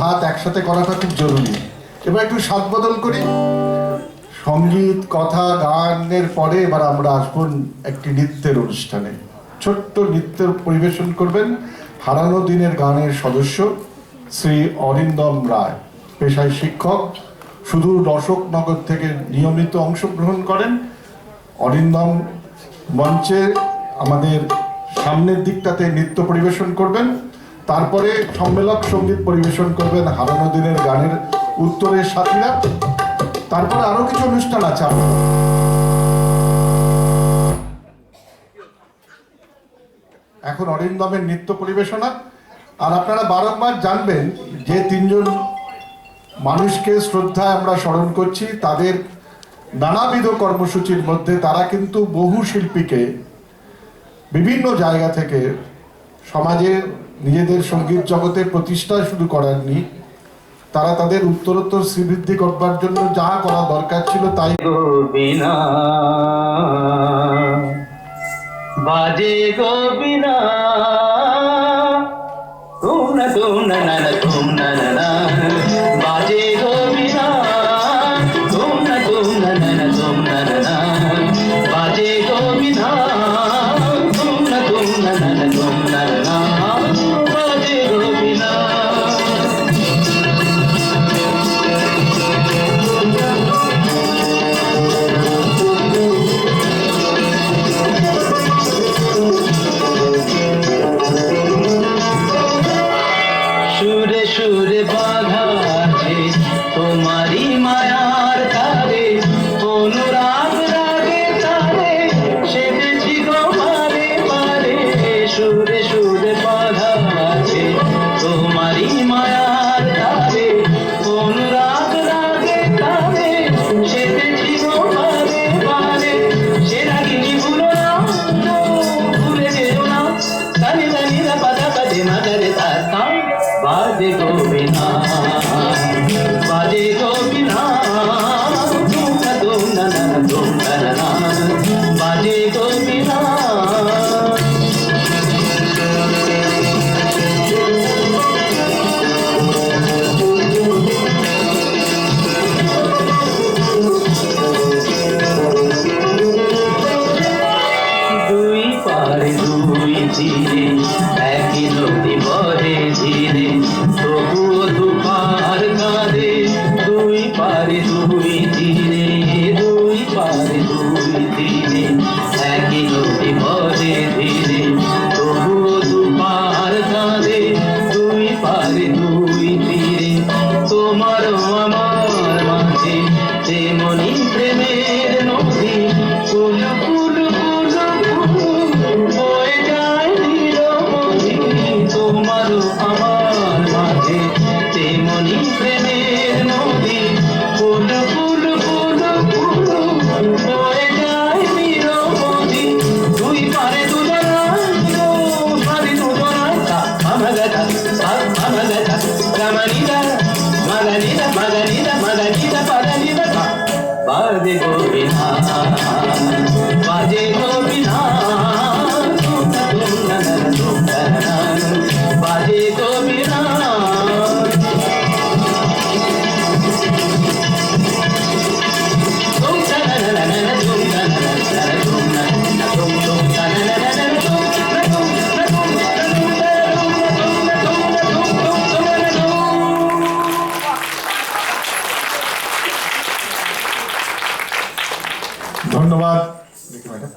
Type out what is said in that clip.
হাত একসাথে করাটা খুব জরুরি। এবার একটু স্বাদ বদল করি। সঙ্গীত, কথা, গানের পরে এবার আমরা আসবো একটি নৃত্যের অনুষ্ঠানে। ছোট্ট নৃত্য পরিবেশন করবেন হারানো দিনের গানের সদস্য শ্রী অরিন্দম রায়। পেশায় শিক্ষক, সুদূর অশোকনগর থেকে নিয়মিত অংশগ্রহণ করেন। অরিন্দম মঞ্চে আমাদের সামনের দিকটাতে নৃত্য পরিবেশন করবেন, তারপরে সম্মেলক সঙ্গীত পরিবেশন করবেন হারানো দিনের গানের উত্তরের সাথীরা। তারপরে আরো কিছু অনুষ্ঠান আছে। এখন অরিন্দমের নৃত্য পরিবেশনা। আর আপনারা বারংবার জানবেন যে তিনজন মানুষকে শ্রদ্ধায় আমরা স্মরণ করছি, তাদের নানাবিধ কর্মসূচির মধ্যে তারা কিন্তু বহু শিল্পীকে বিভিন্ন জায়গা থেকে সমাজে নিজেদের সঙ্গীত জগতে প্রতিষ্ঠা শুরু করেননি, তারা তাদের উত্তরোত্তর শ্রীবৃদ্ধি করবার জন্য যা করা দরকার ছিল তাই। গোবিনা বাজে গোবিনা তুম না তুম না বাজে গোবিনা তুম না তুম না বাজে গোবিনা তুম না বাজে গোবিনা। সুরে সুরে বাঁধা আছে তোমারি মায়ার তারে, অনুরাগ রাগে তারে সেজেছি গো পারে পারে। সুরে সুরে বাঁধা আছে তোমারি মায়ার তারে, অনুরাগ রাগে তারে সেজেছি গো পারে পারে। সে রাগিনী ভুলো না, ভুলে যেও না, তানি তানি রা পাদা পাদে মাগারে তার কাম। বাজে গোবিনা বাজে গোবিনা তুম না বাজে গোবিনা। দুই পারে দুই তীরে একই নদী বহে ধীরে, তবুও দুপার কাঁদে। দুই পারে দুই তীরে, দুই পারে দুই তীরে একই নদী বহে ধীরে, তবুও দুপার কাঁদে। দুই পারে দুই তীরে তোমারও আমার মাঝে তেমনি প্রেমের নদী, কুলু কুলু বয়ে যায় নিরবধি। তোমারও আমার মাঝে তেমনি প্রেমের নদী, কুলু কুলু বয়ে যায় নিরবধি। দুই পারে দুজনায় পারে দুজনায় আমাগাটা আমাগাটা রামানিদা মাগানিদা মাগানিদা মাগানিদা পাগানিদা। বাজে গোবিনা বাজে গোবিনা বাজে গোবিনা। ধন্যবাদ ম্যাডাম।